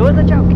It was a joke.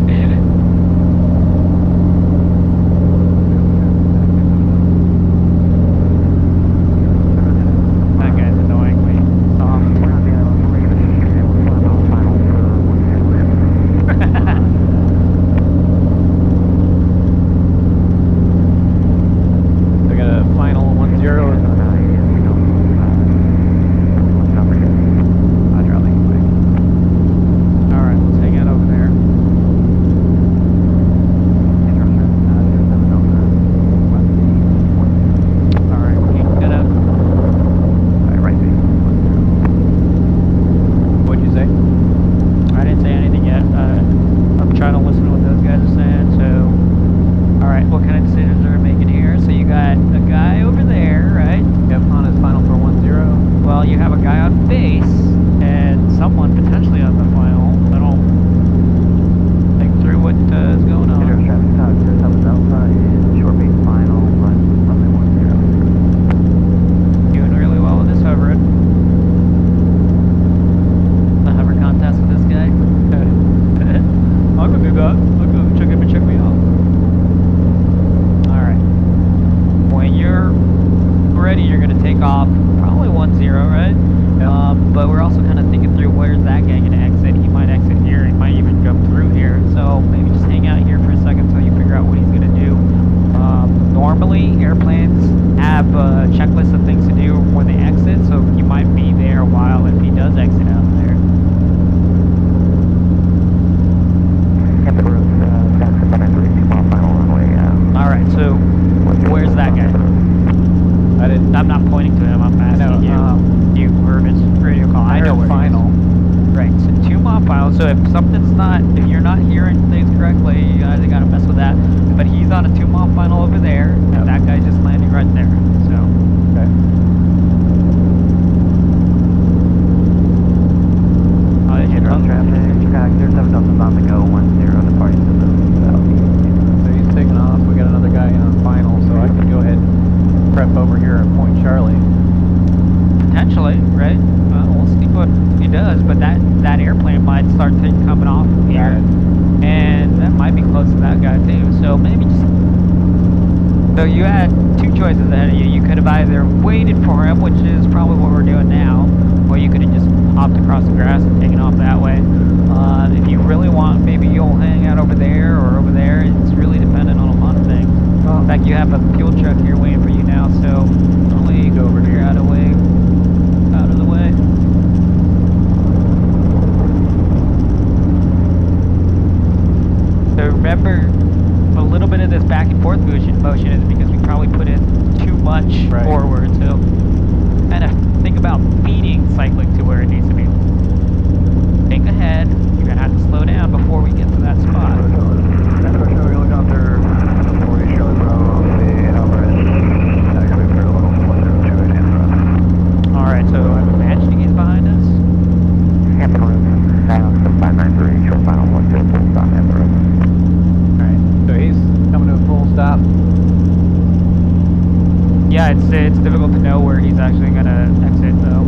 It's difficult to know where he's actually going to exit, though.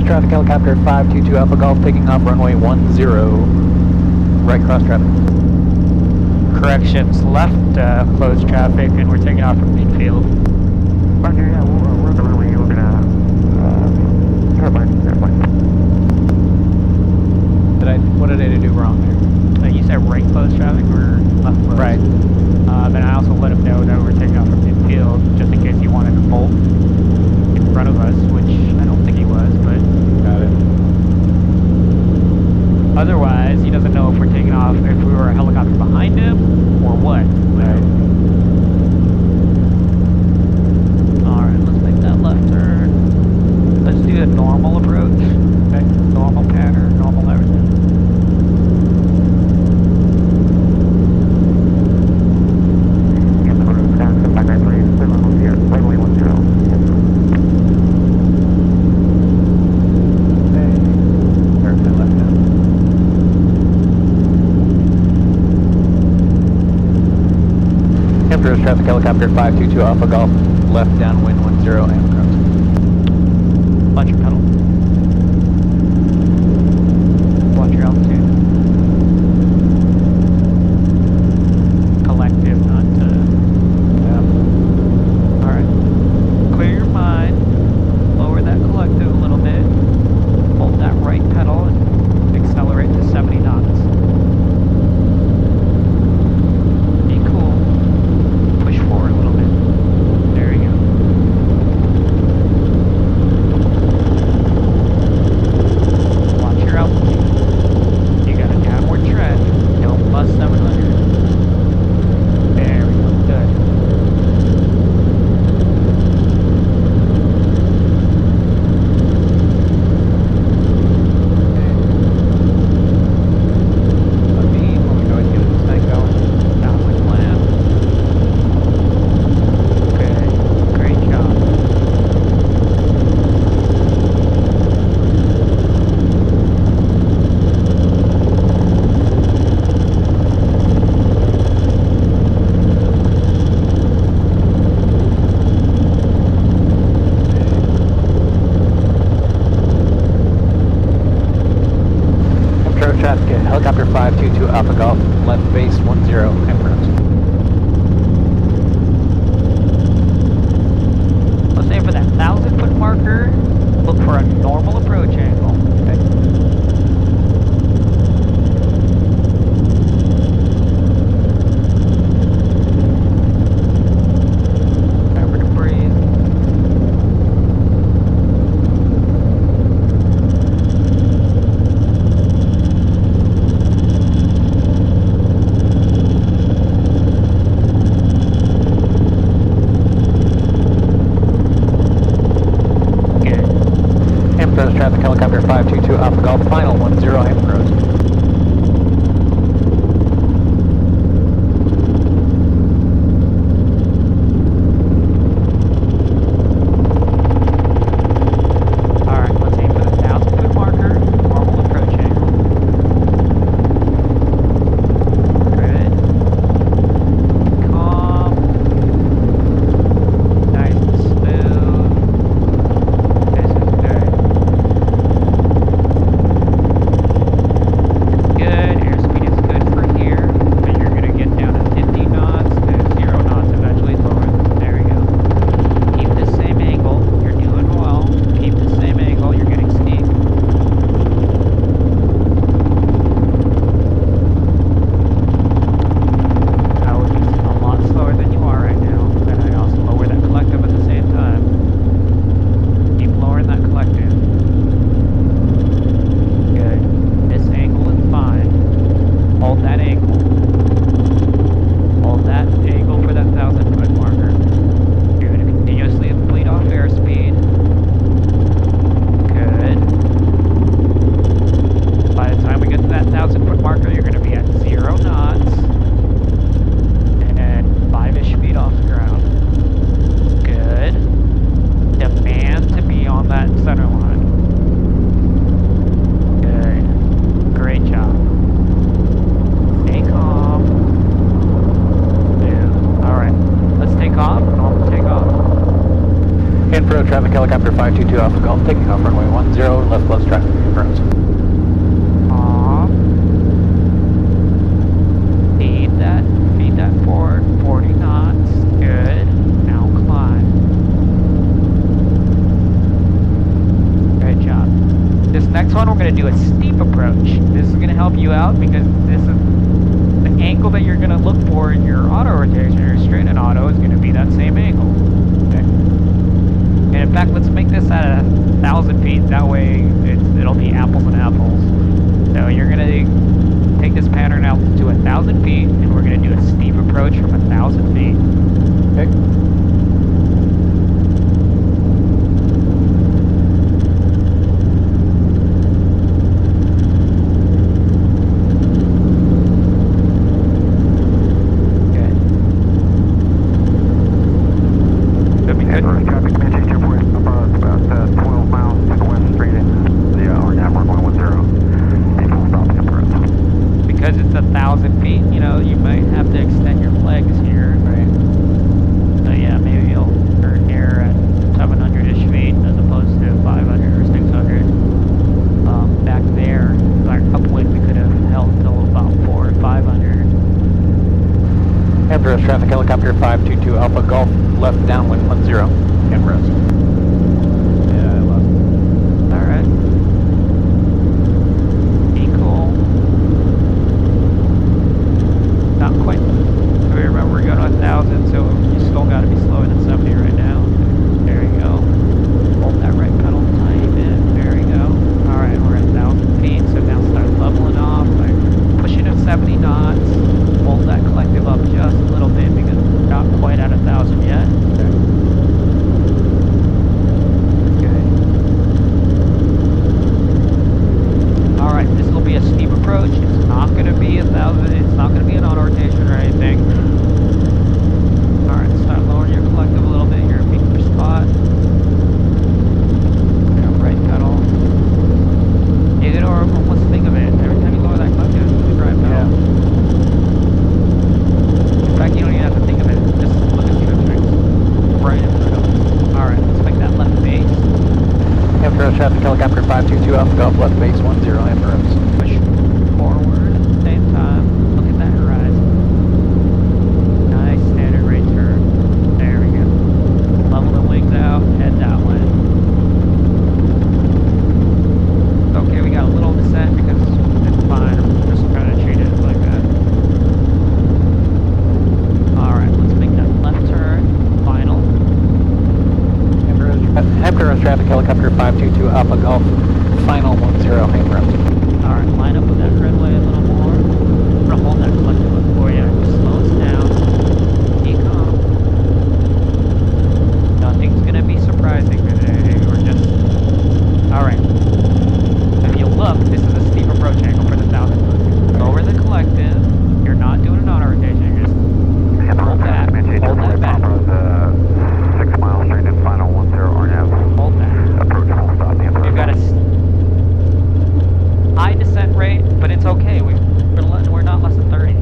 Traffic helicopter 522 Alpha Golf taking off runway 10, right cross traffic. Corrections, left closed traffic, and we're taking off from midfield. Roger, yeah, we're on the runway. We're gonna airplane. What did I do wrong there? You said right closed traffic or left closed? Right. Then I also let him know that we're taking off from midfield just in case he wanted to bolt. Approach traffic helicopter 522 Alpha Golf, left downwind 10 and approach. Watch your pedal. Watch your altitude. Collective, not Yeah. Alright. Clear your mind. Lower that collective a little bit. Hold that right pedal and accelerate to 70 knots. Be cool. Push forward a little bit. There you go. Watch your altitude. You got a downward trend. Don't bust 700. There we go. Good. Downwind plan. Okay. Great job. Approach traffic helicopter 522 Alpha Golf, left base 10 and approach. Let's aim for that 1,000-foot marker. Look for a normal approach angle. Okay. Remember to breathe. Good. Approach traffic helicopter 522 Alpha Golf, final 10 and approach. Alright, let's aim for the 1,000-foot marker. Normal approach angle. Good. Calm. Nice and smooth. This is good. Good. Airspeed is good for here, but you're going to get down to 50 knots to 0 knots eventually lower. There we go. Keep the same angle. You're doing well. Keep the same angle. You're getting steep. I would be a lot slower than you are right now, and I also lower that collective at the same time. Keep lowering that collective. Good. This angle is fine. Hold that angle. Hold that angle for that 1,000-foot marker. You're going to continuously bleed off airspeed. Good. By the time we get to that 1,000-foot marker, you're going to be at 0 knots and 5-ish feet off the ground. Good. Demand to be on that center line. Good. Great job. Stay calm. Yeah. Alright. Let's take off. Normal takeoff. Approach traffic helicopter 522 Alpha Golf, taking off runway 10, left close traffic approach. Calm. Feed that forward. 40 knots. Good. Now climb. Great job. This next one, we're going to do a steep approach. This is going to help you out because this is the angle that you're going to look for in your auto rotation, your straight and auto, is going to be that same angle. Okay. And in fact, let's make this at 1,000 feet. That way, it'll be apples and apples. So you're going to take this pattern out to 1,000 feet, and we're going to do a steep approach from 1,000 feet. Okay. Good. Should be good. Traffic Community Airport about 12 miles to the west straight in the RNAV 1110. People stopping approach. Because it's 1,000 feet, you know, you might have to extend your legs here. Right. traffic helicopter 522 Alpha Golf, left downwind 10, and rest. Yeah, I lost. Alright. Be cool. Not quite. Remember, we're going to 1,000, so you still got to be slower than 70 right now. There you go. Hold that right pedal tiny bit. There you go. Alright, we're at 1,000 feet, so now start leveling off. Like pushing at 70 knots. Hold that collective up just a little bit because we're not quite at 1,000 yet. Okay. Alright, this will be a steep approach. It's not going to be 1,000. It's not going to be an auto-rotation or anything. Alright, start lowering your collective a little bit. You're in your spot. Yeah, right pedal. You can almost think of it. Every time you lower that collective, it's the right pedal. In fact, you don't even have to think of it. Just look at the trip strings. Right in front of it. Alright, let's make that left base. Amperos traffic helicopter 522 Alpha Golf, left base 10, Amperos. Push forward at the same time. Look at that horizon. Nice standard rate turn. There we go. Level the wings out, head that way. Okay, we got a little descent because it's fine. I'm just kind of treat it like that. Alright, let's make that left turn. Final. Amperos traffic helicopter 522 Alpha Golf, final 10, Amperos. Alright, line up with that redway a little more. I'm gonna hold that collective up for you. Just slow us down. Be calm. Nothing's gonna be surprising today. We're just... Alright. If you look, this is a steep approach angle for the 1,000 foot. Lower the collective. You're not doing an auto-rotation. You're just... Hold that. Hold that back. 6 miles straight in final 10 RNAV. Hold that. Approach full stop. We've got a high descent rate, but it's okay. We're not less than 30.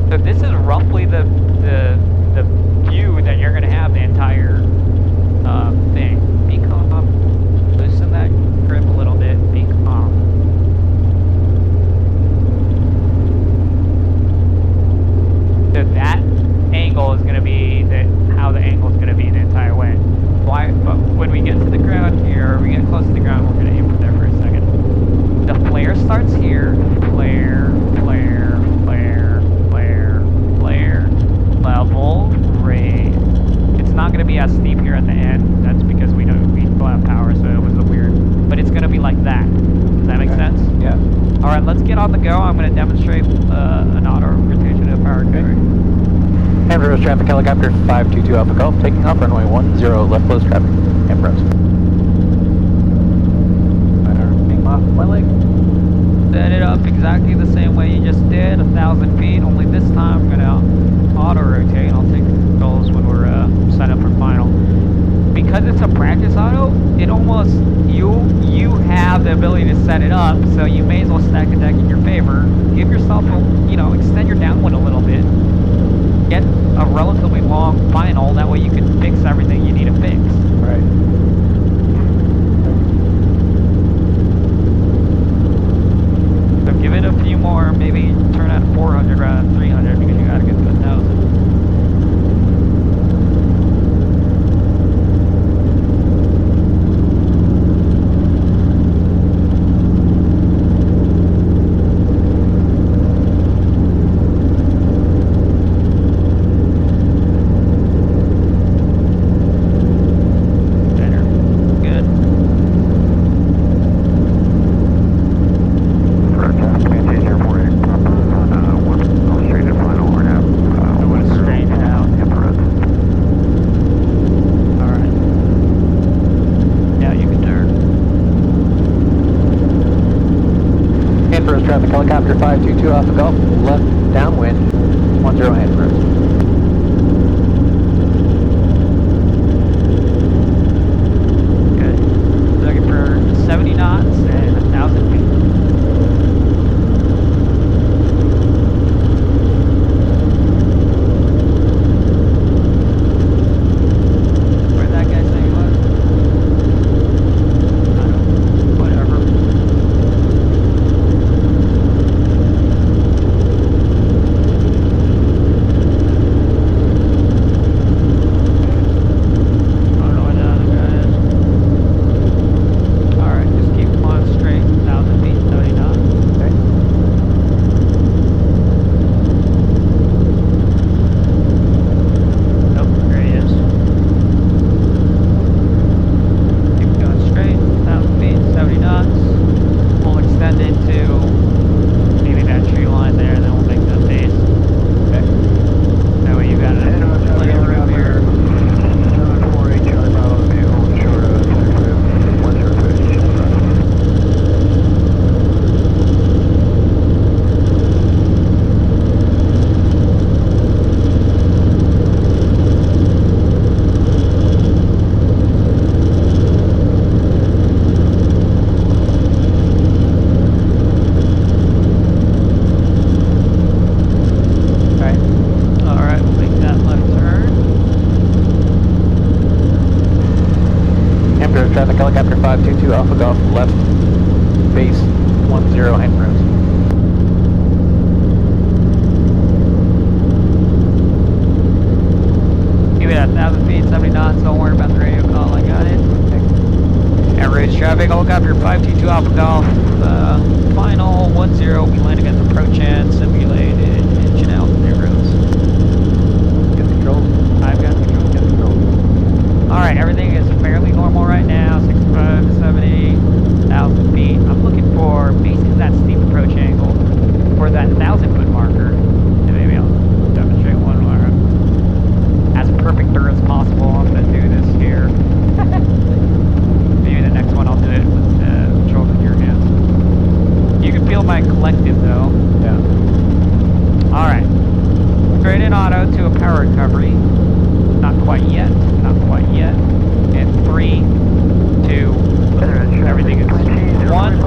So this is roughly the view that you're going to have the entire thing. Be calm. Loosen that grip a little bit. Be calm. So that angle is going to be how the angle is going to be the entire way. Why? But when we get to the ground here, or we get close to the ground, we're going to aim for there for a second. The flare starts here. Flare, flare, flare, flare, flare. Level, raise. It's not going to be as steep here at the end. That's because we still have power, so it was a weird. But it's going to be like that. Does that make sense? Yeah. All right, let's get on the go. I'm going to demonstrate an auto-rotation of power carry. Amperos traffic helicopter 522 Alpha Golf, taking off runway 10, left close traffic. Amperos. Being off my leg. Set it up exactly the same way you just did, 1,000 feet, only this time I'm going to auto-rotate. I'll take the controls when we're set up for final. Because it's a practice auto, it almost, you have the ability to set it up, so you may as well stack the deck in your favor. Give yourself extend your downwind a little bit. Get a relatively long final, that way you can fix everything you need to fix. Right. So give it a few more, maybe turn at 400 rather than 300 because you gotta get to 1,000. traffic helicopter 522 Alpha Golf, left downwind, 10 Amperos. Good. Looking for 70 knots and 1,000 feet. Where'd that guy say he was? I don't know. Whatever. traffic, helicopter 522 Alpha Golf, left base 10 Hank Rose. Give it at 1,000 feet, 70 knots, don't worry about the radio call, I got it. Average traffic, helicopter 522 Alpha Golf, final 10, we landing at the approach end, simulated, engine out, arrows. Get the controls. I've got the controls. Get the controls. Alright, everything is fairly normal right now, 65 to 70,000 feet. I'm looking for basically that steep approach angle for that 1,000-foot marker. And maybe I'll demonstrate one where as perfect as possible. I'm going to do this here. Maybe the next one I'll do it with the controls in your hands. You can feel my collective though. Yeah. Alright. Straight in auto to a power recovery. Not quite yet. Not quite yet. And 3, 2, everything is 1.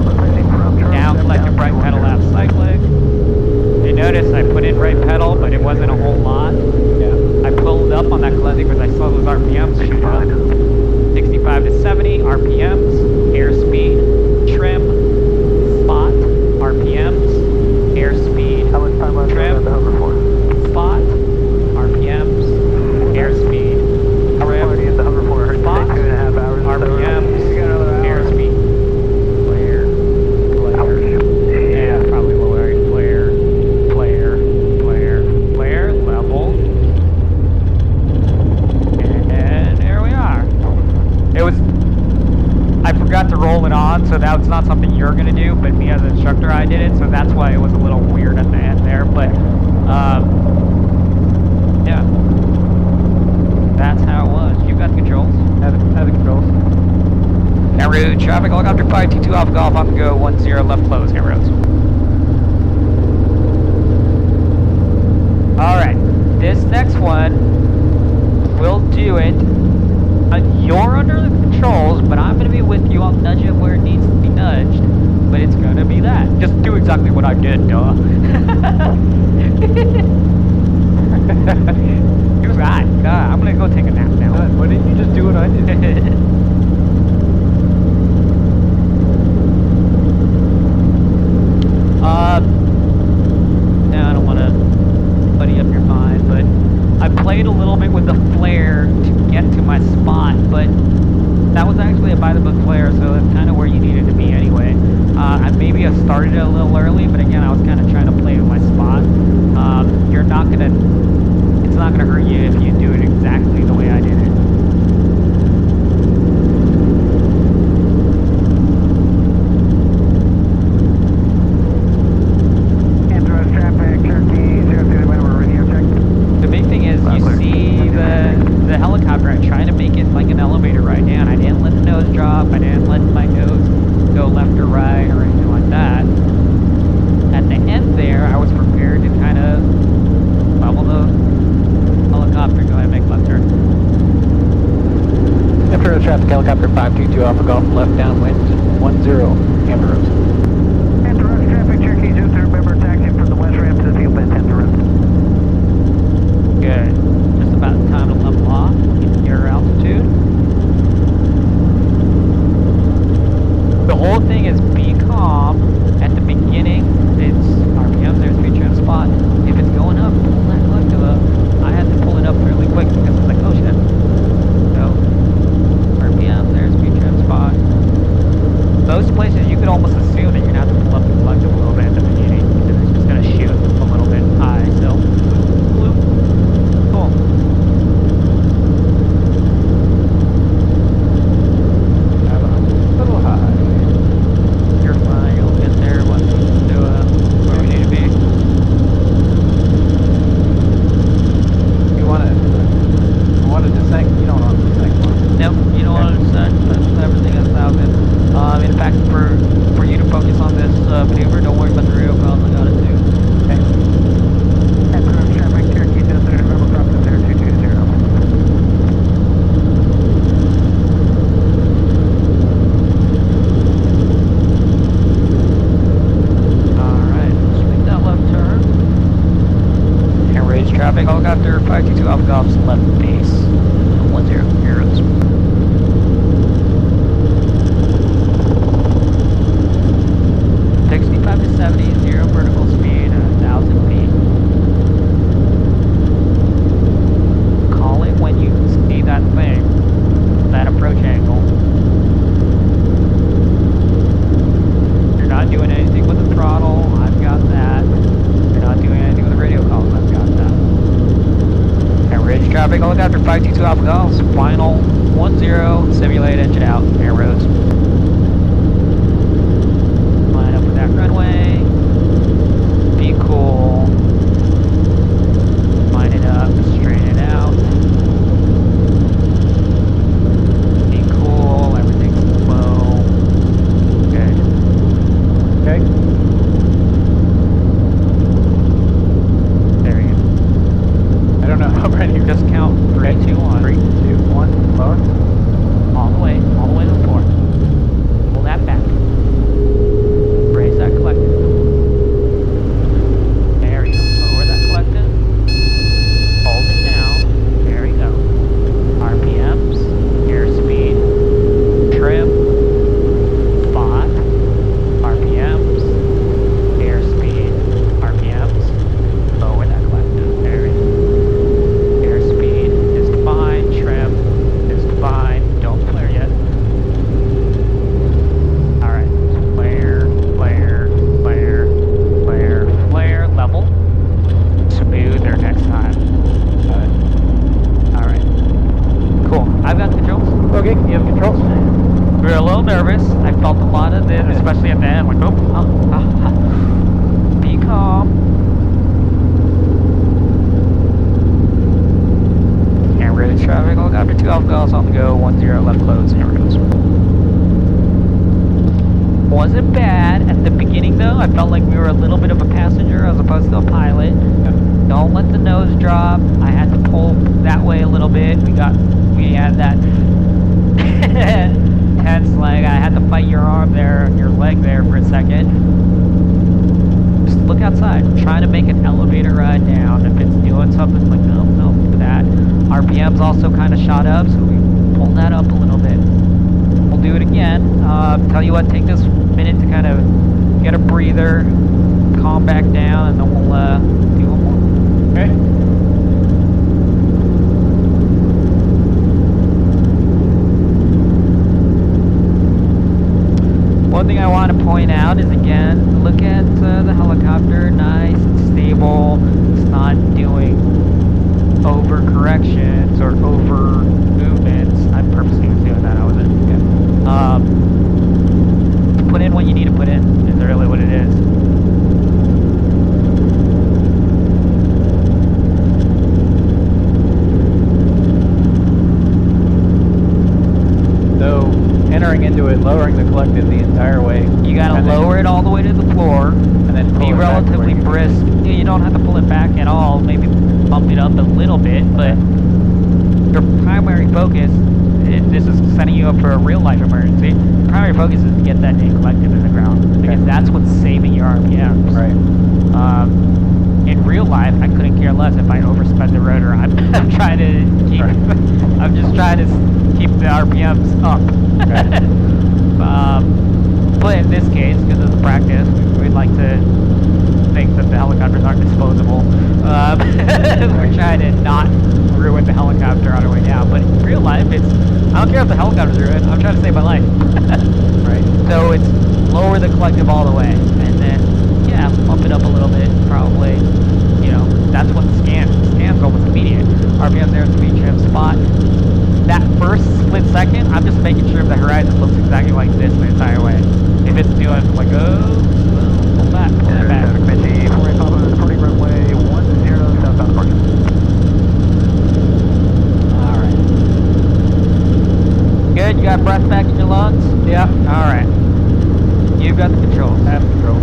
Down collective right pedal left cyclic. You notice I put in right pedal, but it wasn't a whole lot. Yeah. I pulled up on that collective because I saw those RPMs shoot up. 65 to 70 RPMs, airspeed, trim, spot, RPMs, airspeed, How much time left trim, on the hover for? spot, RPMs, airspeed, How much longer do you have the hover for? I heard you spot, say 2.5 hours. RPMs, You got another hour. airspeed, flare, yeah, probably lower, flare, level, and there we are. It was, I forgot to roll it on, so that's not something you're going to do, but me as an instructor, I did it, so that's why it was a little weird at the end there, but, yeah, that's how it was. You got the controls. Have the controls. En route, traffic, helicopter 522 Alpha Golf, on the go, 10, left close, en roads. Alright, this next one, we'll do it. You're under the controls, but I'm going to be with you. I'll nudge it where it needs to be nudged, but it's going to be that. Just do exactly what I did, duh. You're right. I'm going to go take a nap now. Why didn't you just do what I did? No, I don't want to buddy up your mind, but I played a little bit with the flare to get to my spot, but that was actually a by-the-book flare, so that's kind of where you needed to be anyway. Maybe I started it a little early, but again, I was kind of trying to play with my spot. You're not gonna, it's not gonna hurt you if you do it exactly the way I did it. The big thing is you see the helicopter, I'm trying to make it like an elevator right now, and I didn't let the nose drop, I didn't let my nose go left or right or anything like that. At the end there, I was prepared to kind of level the helicopter, go ahead and make left turn. After the traffic, helicopter 522 Alpha Golf, left downwind 10, Amber Rose. Interrupt traffic, Cherokee 02, remember taxi from the west ramp to the field bend 10 to rest. Good. Just about time to level off, get your altitude. The whole thing is be calm. At the beginning, it's RPMs, there's speed trim spot. If it's going up, pull that collective up. I had to pull it up really quick because it's like, oh shit. So, RPM, there's speed trim spot. Most places you could almost assume that you're going to have to pull up the collective a little bit at the beginning because it's just going to shoot a little bit high. So, cool. A little high. You're fine, you'll get there once you do where we need to be. You want to descent? You don't want to descent. Nope, you don't want to set everything at 1,000. In fact, for you to focus on this maneuver, don't worry about the radio calls, I got it too. Okay. Interrupt traffic, Cherokee 02, remember crossing 0220. Alright, let's make that left turn. And raise traffic, helicopter 522 Alpha Golf's left base. 10, arrows. Okay, you have controls. We were a little nervous. I felt a lot of it, especially at the end. Like, be calm. And we're ready traffic. Helicopter 2 Alpha Golf on the go. 10 left close. Here it goes. Wasn't bad at the beginning though. I felt like we were a little bit of a passenger as opposed to a pilot. Don't let the nose drop. I had to pull that way a little bit. We had that tense leg. I had to fight your arm there, your leg there for a second. Just look outside. I'm trying to make an elevator ride down. If it's doing something like no, do that. RPM's also kind of shot up, so we pulled that up a little bit. We'll do it again. Tell you what, take this minute to kind of get a breather, calm back down, and then we'll do one more. Okay. One thing I want to point out is, again, look at the helicopter. Nice and stable. It's not doing over corrections or over movements. I purposely was doing that. I wasn't. Put in what you need to put in is really what it is. So, entering into it, lowering the collective the entire way. You gotta lower it all the way to the floor, and then pull be it back relatively to where brisk. You don't have to pull it back at all. Maybe bump it up a little bit, but your primary focus, this is setting you up for a real life emergency. Your primary focus is to get that dang collective in the ground, because that's what's saving your RPMs. Right. In real life, I couldn't care less if I oversped the rotor. I'm trying to keep. Right. I'm just trying to keep the RPMs up. Right. But in this case, because it's practice, we'd like to think that the helicopters aren't disposable. We're trying to not ruin the helicopter on our way down. But in real life, I don't care if the helicopter's ruined. I'm trying to save my life. Right. So it's lower the collective all the way, and then bump it up a little bit. Probably, that's what the scan's almost immediate. RPM there at the speed trim spot. That first split second, I'm just making sure the horizon looks exactly like this the entire way. If it's doing like, pull back, pull it back. Benji, 485, departing runway 10, southbound departure. Alright. Good, you got breath back in your lungs? Yeah. Alright. You've got the controls. I have control.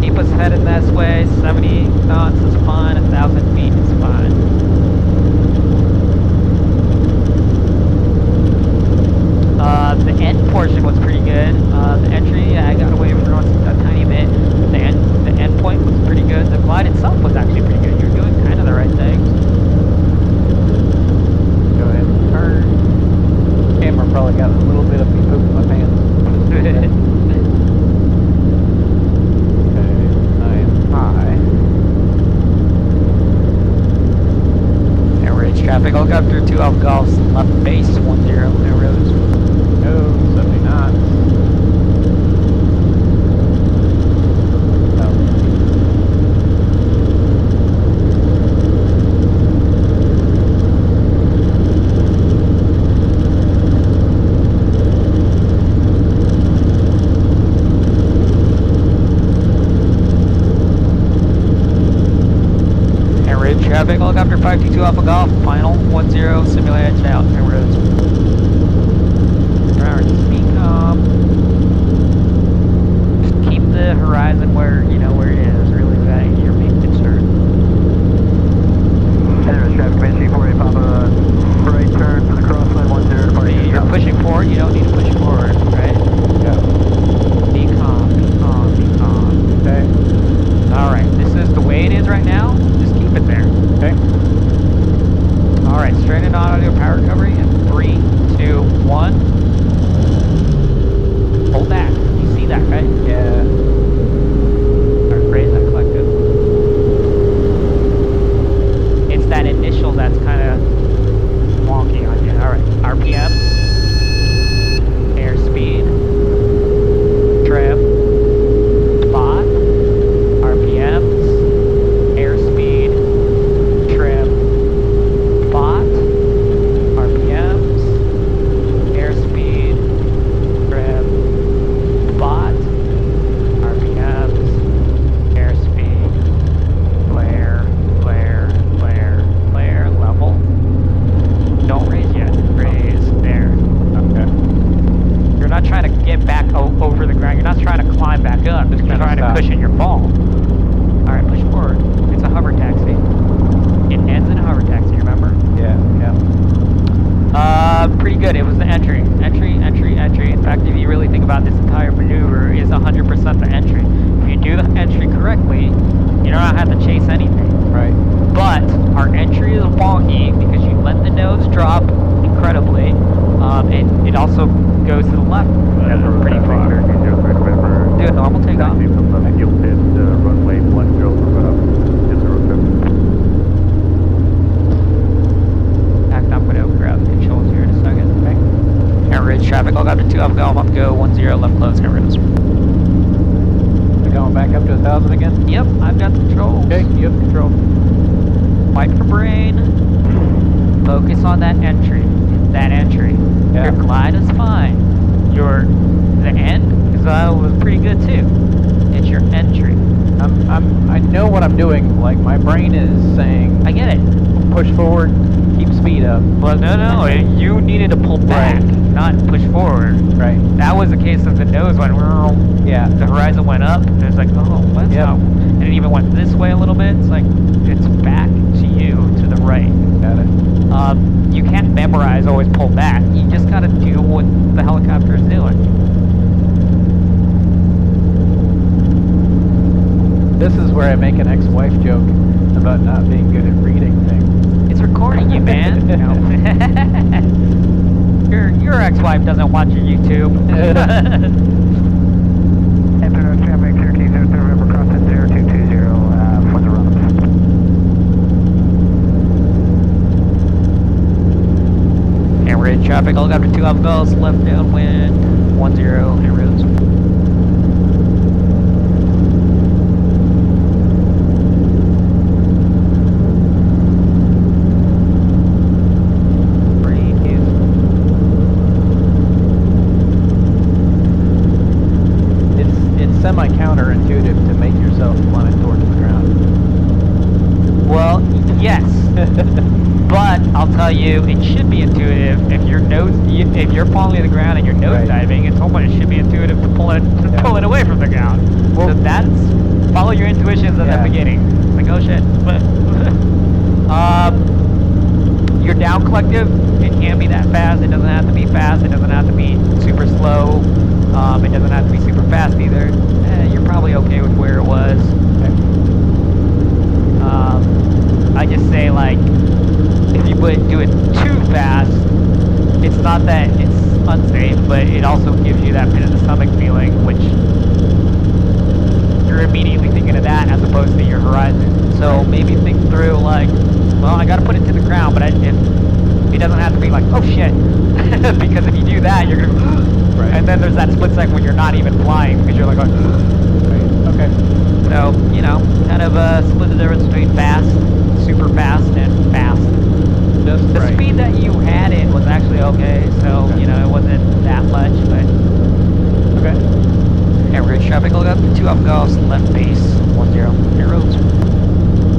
Keep us headed this way. 70 knots is fine, 1,000 feet is fine. The end portion was pretty good. The entry, I got away from a tiny bit. The end point was pretty good. The glide itself was actually pretty good. You're doing kind of the right things. Go ahead and turn. Camera probably got a little bit of me pooping my pants. Okay, I am high. Air traffic, helicopter 2 Alpha Golf, left base 10, air roads. Go, 70 knots. Traffic, helicopter 522 Alpha Golf, final 10, simulated out, air roads. Alright, just be calm. Just keep the horizon where it is, really, that your main concern. There's traffic, Benji, 485, right turn for the crosswind, 10, departing. You're pushing forward, you don't need to push forward, right? Yeah. Be calm, be calm, be calm. Okay. Alright, this is the way it is right now, just keep it there. Okay. Alright, straight in audio power recovery in 3, 2, 1. Hold back. You see that, right? Yeah. Alright, raise that collective. It's that initial that's kind of wonky on you. Alright, RPMs. is the entry. Entry, entry, entry. In fact, if you really think about this entire maneuver, is 100% the entry. If you do the entry correctly, you don't have to chase anything. Right. But our entry is wonky because you let the nose drop incredibly. It also goes to the left pretty far. Do a normal takeoff. Runway 10 In fact, I'm going to grab the controls here in a second. Okay. Air ridge traffic, I'll go up to 2 Alpha Golf, up go 10, left close, air roads. We're going back up to 1,000 again? Yep, I've got the controls. Okay, you have control. Wipe for brain. Focus on that entry. It's that entry. Yeah. Your glide is fine. The end was pretty good too. It's your entry. I know what I'm doing. Like, my brain is saying, I get it. push forward, keep speed up. Well, no, you needed to pull back, not push forward. Right. That was the case of the nose went. Yeah. The horizon went up. It's like, oh, that's not. And it even went this way a little bit. It's like, it's back to you, to the right. Got it. You can't memorize always pull back. You just gotta do what the helicopter is doing. This is where I make an ex-wife joke about not being good at reading things. It's recording you, man. No. Your ex-wife doesn't watch your YouTube. Enter traffic 1303, River crossing 0220 for the runs. And we're in traffic, helicopter 2 Alpha Golf, left downwind, 10, air roads. Semi-counterintuitive to make yourself plummet towards the ground. Well, yes. But I'll tell you, it should be intuitive if if you're falling to the ground and you're nose diving. It should be intuitive to pull it away from the ground. Well, so that's follow your intuitions at the beginning. Like, oh shit. Your down collective, it can't be that fast. It doesn't have to be fast. It doesn't have to be super slow. It doesn't have to be super fast either. You're probably okay with where it was. I just say, like, if you do it too fast, it's not that it's unsafe, but it also gives you that pit in the stomach feeling, which you're immediately thinking of that as opposed to your horizon. So maybe think through, like, well, I gotta put it to the ground, but if it doesn't have to be like, oh shit, because if you do that, you're gonna and then there's that split second when you're not even flying because you're like, okay. So, kind of split the difference between fast, super fast, and fast. Just the speed that you had it was actually okay, so, it wasn't that much, but... Okay. Air ridge traffic, look up, 2 Alpha Golf, left base, 10, air roads.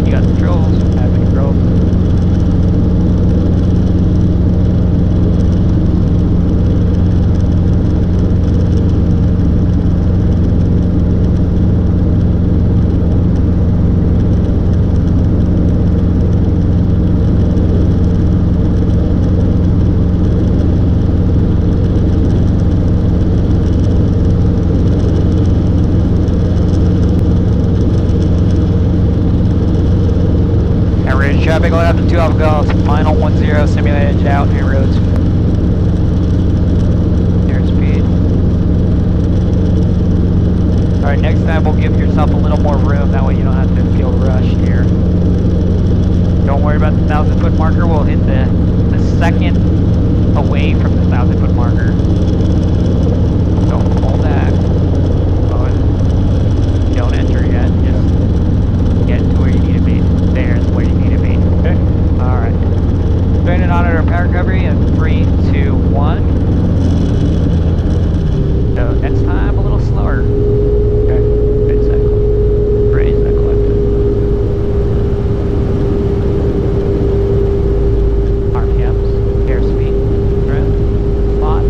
You got the controls. I have the controls. Traffic going up to 2 Alpha Golf, final 10, simulated edge out, air roads. Airspeed. Alright, next time we'll give yourself a little more room, that way you don't have to feel rushed here. Don't worry about the 1,000-foot marker, we'll hit the second away from the 1,000-foot marker. Don't pull back. Don't enter yet, just get to where you need to be. There's where you need to be. Okay. Alright. Strain and auditor power recovery in 3, 2, 1. So next time a little slower. Okay. Raise that collective. RPMs, airspeed, trim, slot.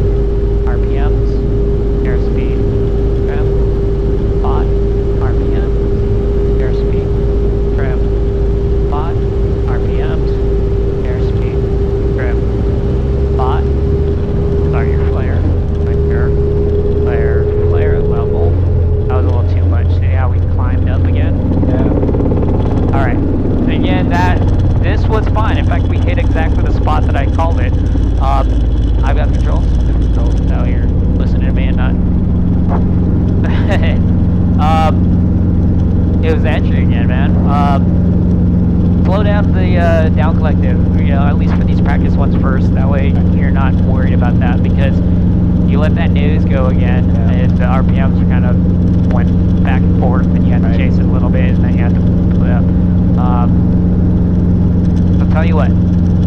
down collective, at least for these practice ones first. That way you're not worried about that, because you let that nose go again, and the RPMs are kind of went back and forth, and you had to chase it a little bit, and then you had to pull it up. I'll tell you what,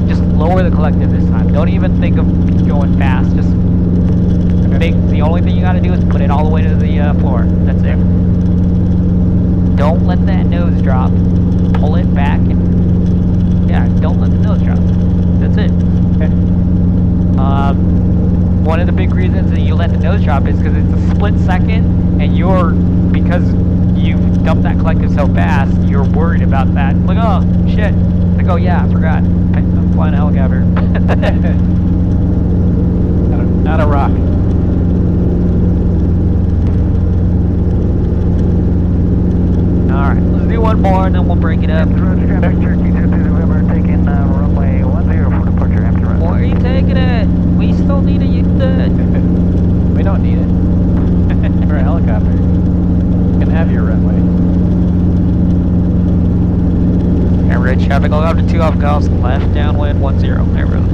just lower the collective this time. Don't even think of going fast. Just the only thing you got to do is put it all the way to the floor. That's it. Don't let that nose drop. Pull it back, and don't let the nose drop. That's it. Okay. One of the big reasons that you let the nose drop is because it's a split second, and because you've dumped that collective so fast, you're worried about that. Like, oh shit. Like, oh yeah, I forgot. I'm flying a helicopter. Not a rock. Alright, let's do one more and then we'll break it up. Cherokee 22 November, taking runway 10 for departure after rest. Where are you taking it? We still need it, you said. We don't need it. For a helicopter. You can have your runway. Average traffic, I'll go up to 2 off golf, left downwind 10, average.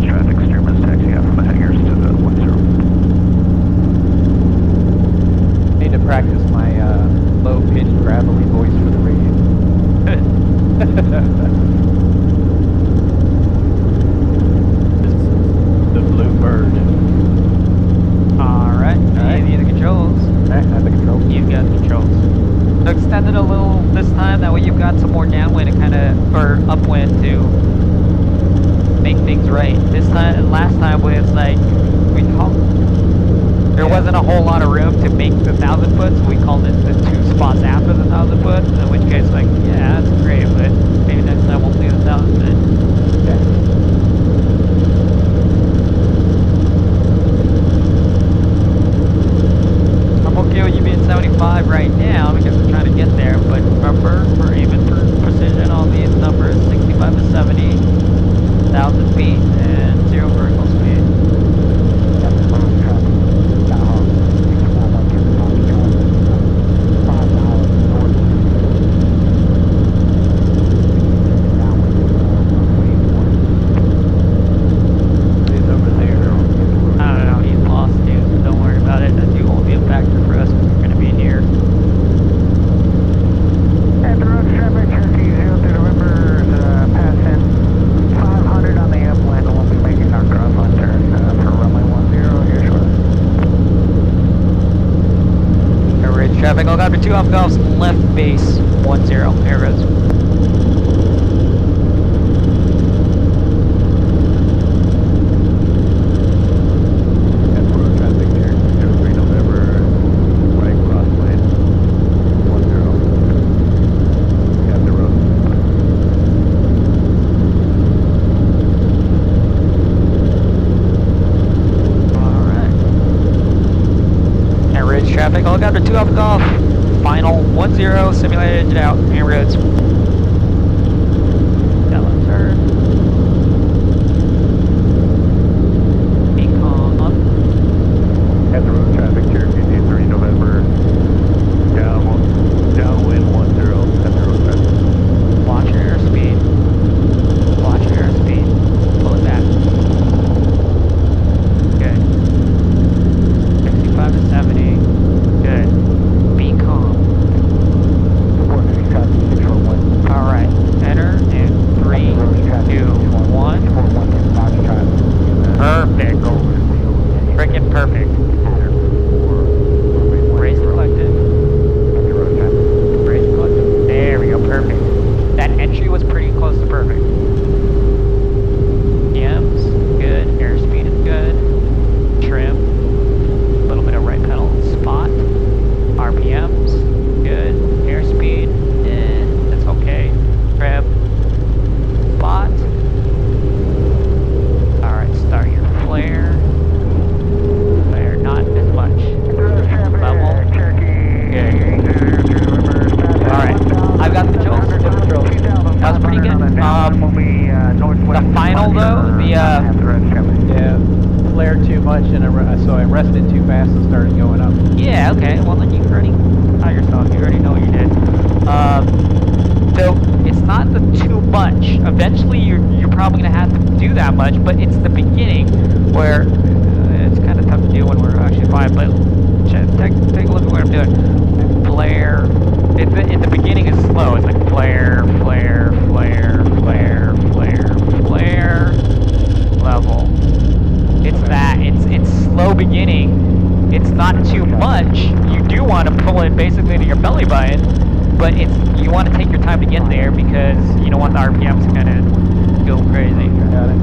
Traffic, Stearman's taxi out from the hangars to the 10. Need to practice my low-pitched, gravelly voice for the radio. The blue bird. Alright, you need the controls. Alright, I have the controls. You've got the controls. So extend it a little this time, that way you've got some more downwind or upwind to make things right. Last time was like, there wasn't a whole lot of room to make the 1,000 foot, so we called it the 2 spots after the 1,000 foot, in which case, like, yeah, that's great, but maybe next time we'll do the 1,000 foot. Yeah. I'm okay with you being 75 right now, because we're trying to get there, but remember, for precision on these numbers, 65 to 70, 1,000 feet, and 0 vertical speed. Traffic, I'll go after 2 off golf's left base, 10, air roads. Traffic here, 03 November, right cross lane, 10. Got the road. Alright. Air ridge traffic, I'll go after 2 off golf. Final 10, simulated engine out, air roads. Yellow turn. Be calm. At the road traffic, Cherokee 3 November, downwind 10 at the road traffic. Watch your airspeed. Watch your airspeed. Pull it back. Good. 65 to 70. Good. Be calm. Alright, enter in 3, 2, 1. Perfect. Freaking perfect. Raise the collective. Raise the collective. There we go, perfect. That entry was pretty close to perfect. PM's good, airspeed is good. Trim. A little bit of right pedal spot. RPM's good. Airspeed. That's okay. Trim. Spot. Alright, start your flare. Flare, not as much. Level. Good. Alright, I've got the controls. That was pretty good. The final though, Yeah, flare there too much, and so I rested too fast and started going up. Yeah, okay. Well, then you already taught yourself. You already know what you did. So it's not the too much. Eventually, you're probably going to have to do that much, but it's the beginning where it's kind of tough to do when we're actually flying. But take a look at what I'm doing. Flare. In the beginning, it's slow. It's like flare, flare, flare, flare, flare, flare, level. It's that. It's slow beginning. It's not too much. You do want to pull it basically to your belly button, but you want to take your time to get there because you don't want the RPMs to kind of go crazy. Got it.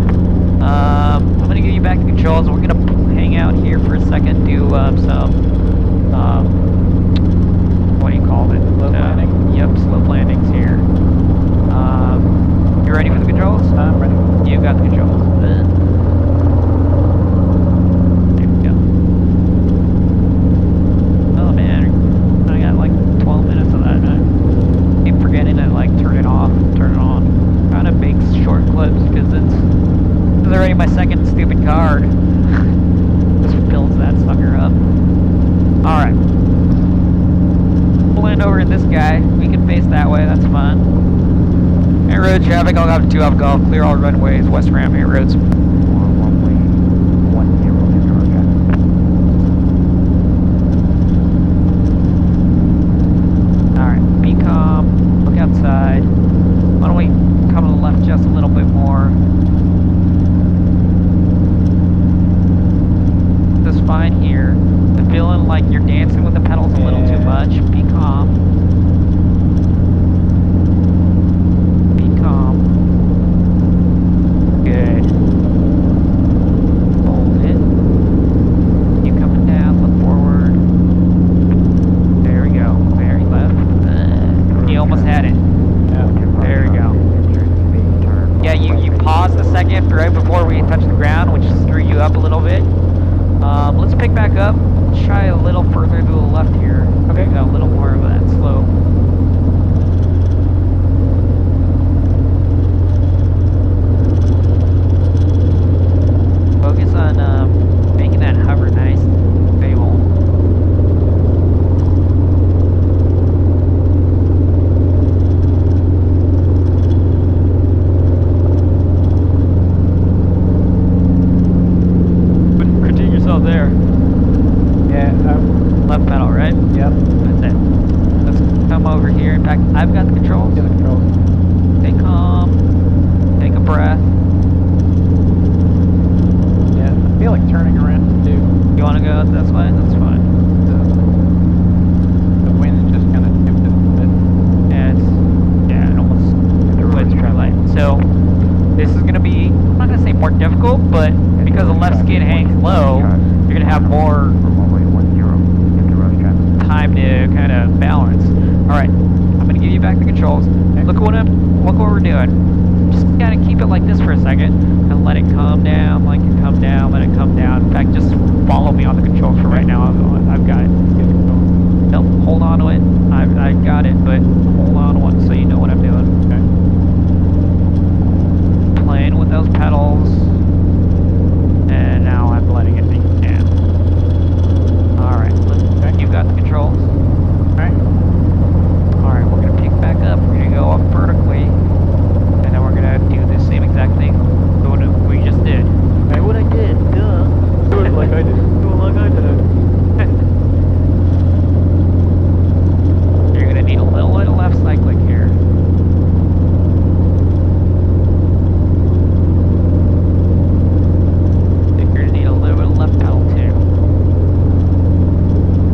I'm gonna give you back the controls. We're gonna hang out here for a second, do some what do you call it? Slow landing. Yep, slow landings here. You ready for the controls? I'm ready. You got the controls. There we go. Oh man, I got like 12 minutes of that. I keep forgetting to like turn it off, turn it on. Kind of makes short clips because it's already my second stupid card. Just fills that sucker up. All right. We'll land over in this guy. We can face that way. That's fun. Hey, road traffic. I'll go to 2 Alpha Golf. Clear all runways. West Ram 8 roads. Runway 10, All right. Be calm. Look outside. Why don't we come to the left just a little bit more? This is fine here. I'm feeling like you're dancing with the pedals a little too much. Be calm. Be calm. Good. Hold it. Keep coming down. Look forward. There we go. Very left. You almost had it. There we go. Yeah, you paused a second right before we touched the ground, which threw you up a little bit. Let's pick back up. Let's try a little further to the left here. Okay, got a little more of that slope. Focus on making that hover nice and stable. Critique yourself there. Yeah. Left pedal, right? Yep. That's it. Let's come over here. In fact, I've got the controls. Get the controls. Stay calm. Take a breath. Yeah. I feel like turning around too. You want to go this way? That's fine. The wind just kind of shifted a bit. Yeah, it almost switched right light. So this is going to be, I'm not going to say more difficult, but because the left skid hangs low, you're going to have more time to kind of balance. All right, I'm going to give you back the controls. Look what we're doing. Just kind of keep it like this for a second and let it come down, let it come down, let it come down. In fact, just follow me on the controls for right now. I've got it. Nope, hold on to it. I got it, but hold on to it so you know what I'm doing. Okay. Playing with those pedals, and now I'm letting it be down. All right, you got the controls. All right, we're gonna pick back up. We're gonna go up vertically, and then we're gonna do the same exact thing we just did. Hey, what I did? Duh. Do it like I did. Do it like I did. You're gonna need a little bit of left cyclic here. You're gonna need a little bit of left pedal too.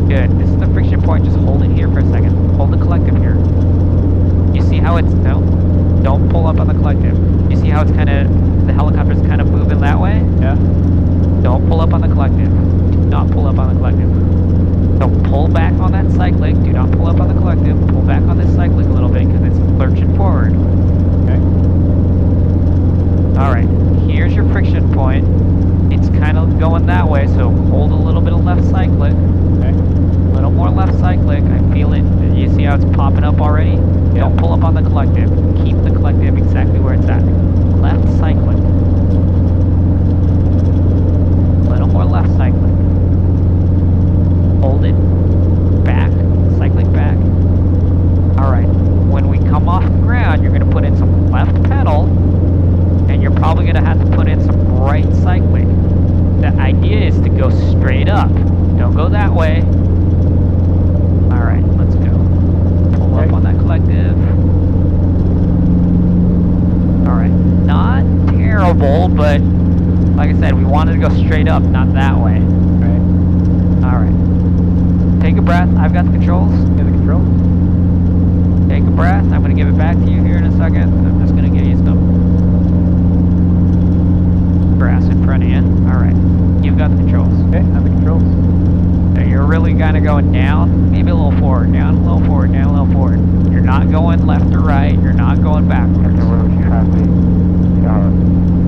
Good. This is the friction point. Just hold it here for a second. Hold the collective here. You see how it's no? Don't pull up on the collective. You see how it's kind of the helicopter's kind of moving that way? Yeah. Don't pull up on the collective. Do not pull up on the collective. Don't pull back on that cyclic. Do not pull up on the collective. Pull back on this cyclic a little bit because it's lurching forward. Okay. All right. Here's your friction point. It's kind of going that way, so hold a little bit of left cyclic. Okay. A little more left cyclic. I feel it. You see how it's popping up already? Yeah. Don't pull up on the collective. Keep the collective exactly where it's at. Left cyclic. A little more gonna have to put in some right cycling. The idea is to go straight up. Don't go that way. Alright, let's go. Pull up on that collective. Alright, not terrible, but like I said, we wanted to go straight up, not that way. Right. Alright. Take a breath. I've got the controls. Get the control. Take a breath. I'm going to give it back to you here in a second. I'm just going to give you some grass in front of you. Alright. You've got the controls. Okay, have the controls. So you're really kind of going down, maybe a little forward, down a little forward, down a little forward. You're not going left or right. You're not going backwards. Road traffic,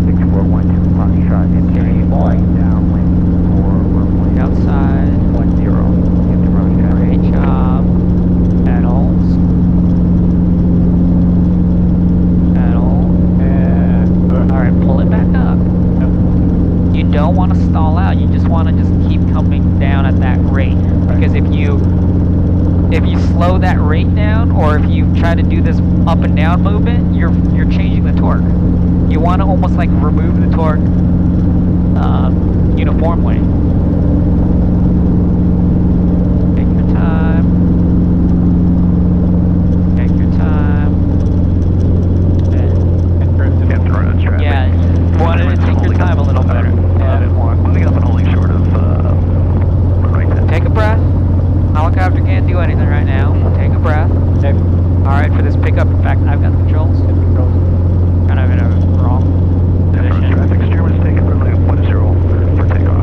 6412, clock shot, indicating downwind for runway Outside. 10. Get the road traffic. Great job. Pedals. Alright, pull it back up. You don't want to stall out. You just want to just keep coming down at that rate. Because if you slow that rate down, or if you try to do this up and down movement, you're changing the torque. You want to almost like remove the torque uniformly. Take your time. Take your time. Get the road traffic. Yeah, you wanted to take your time a little better. A bit more. Moving up and holding short of runway 10. Take a breath. Helicopter can't do anything right now. Take a breath. Okay. Alright, for this pickup, in fact, I've got the controls. Get the controls. Kind of in a wrong position. Traffic, Steerman's taking runway 10 for takeoff.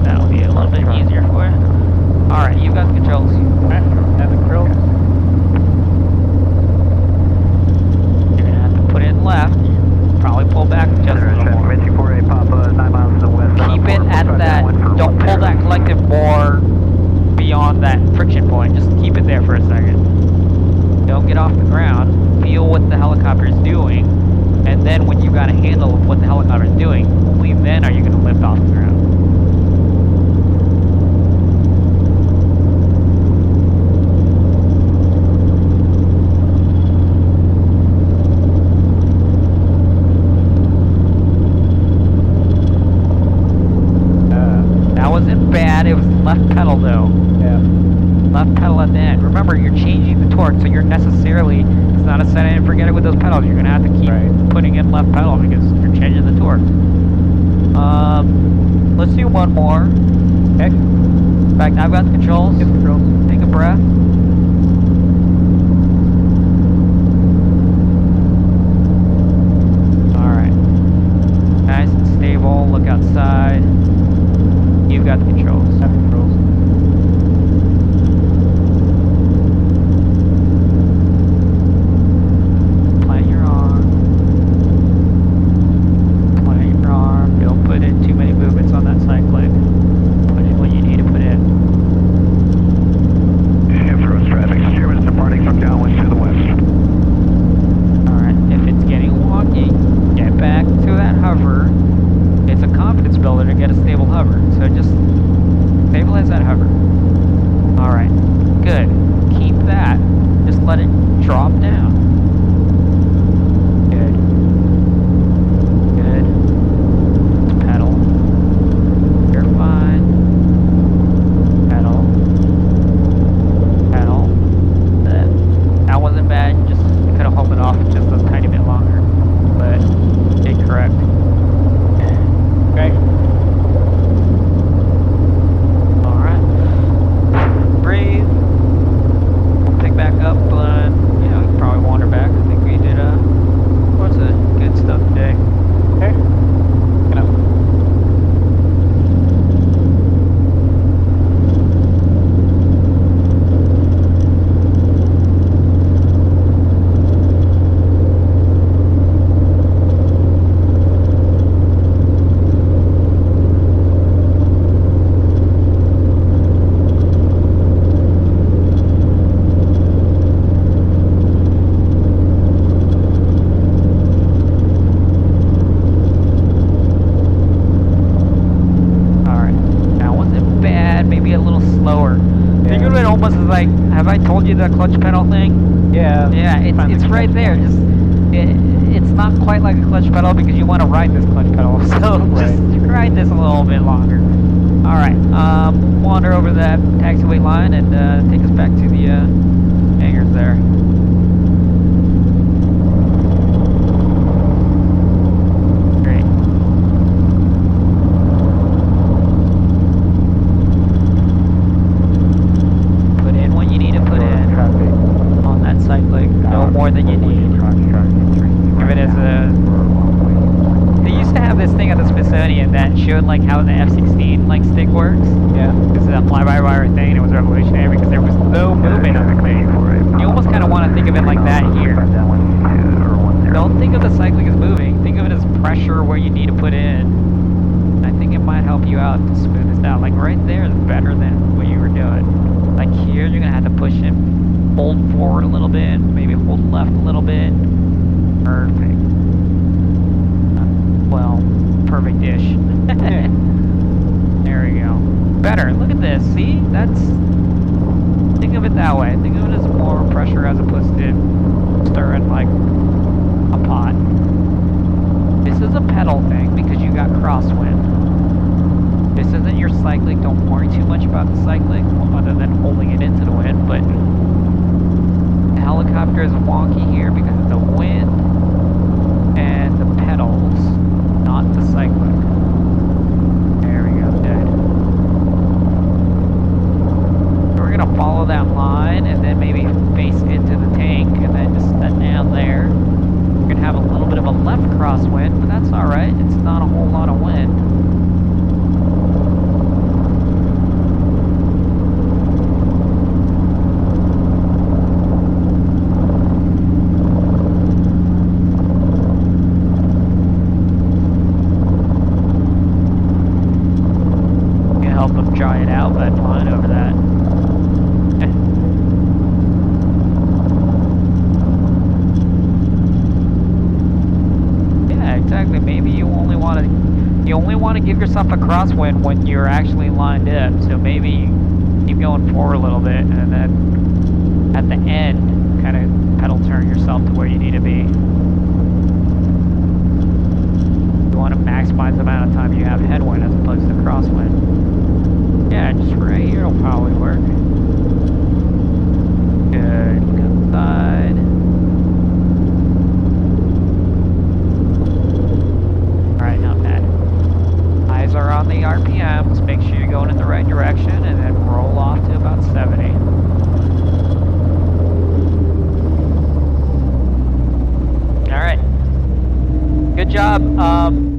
That'll be a little bit easier for you. Alright, you've got the controls. Okay, have the controls. You're gonna have to put in left. Probably pull back just a little more. 248 Papa, 9 miles to the west. Keep it at that. Don't pull that collective more beyond that friction point. Just keep it there for a second. Don't get off the ground. Feel what the helicopter is doing. And then when you got a handle of what the helicopter is doing, only then are you going to lift off the ground. That wasn't bad. It was left pedal though. Yeah. Left pedal at the end. Remember, you're changing the torque, so you're necessarily, it's not a set it and forget it with those pedals. You're going to have to keep putting in left pedal because you're changing the torque. Let's do one more. Okay. In fact, I've got the controls. Get the controls. Take a breath. Alright. Nice and stable. Look outside. You've got the controls. Have the controls. Plant your arm. Plant your arm. Don't put in too many movements on that side click. Put in what you need to put in. Road traffic, Steerman's departing from downwind to the west. Alright, if it's getting wonky, get back to that hover. It's a confidence builder to get a stable hover. So just stabilize that hover. Alright, good. Keep that. Just let it drop down. Good. Good. Pedal. You're fine. Pedal. Pedal. That wasn't bad. You just could have held it off just a tiny bit longer. But incorrect. Okay. Alright. Breathe. Pick back up, but you probably wander back have I told you the clutch pedal thing? Yeah. Yeah, it's right there. Just it's not quite like a clutch pedal because you want to ride this clutch pedal. So just ride this a little bit longer. All right, wander over that taxiway line and take us back to the hangars there. Great. Put in what you need to put in on that cyclic. No more than you need. If it is they used to have this thing at the Smithsonian that showed like how the F-16 like stick works. Yeah. This is a fly-by-wire thing, and it was revolutionary because there was no movement on the thing. You almost kind of want to think of it like that here. Don't think of the cyclic as moving. Think of it as pressure where you need to put in. I think it might help you out to smooth this out. Like right there is better than what you were doing. Like here, you're gonna have to push it, hold forward a little bit, maybe hold left a little bit. Perfect. Well, perfect-ish. There we go. Better. Look at this. See? That's... Think of it that way. Think of it as more pressure as opposed to stirring like a pot. This is a pedal thing because you got crosswind. This isn't your cyclic. Don't worry too much about the cyclic other than holding it into the wind, but the helicopter is wonky here because of the wind and the pedals, not the cyclic. There we go, good. So we're gonna follow that line and then maybe face into the tank and then just set down there. We're gonna have a little bit of a left crosswind, but that's alright. It's not a whole lot of wind. Help them dry it out, but flying over that. Yeah, exactly. Maybe you only want to give yourself a crosswind when you're actually lined up. So maybe keep going forward a little bit, and then at the end, kind of pedal turn yourself to where you need to be. You want to maximize the amount of time you have headwind as opposed to crosswind. Yeah, just right here will probably work. Good. Look outside. Alright, not bad. Eyes are on the RPMs. Make sure you're going in the right direction and then roll off to about 70. Alright. Good job.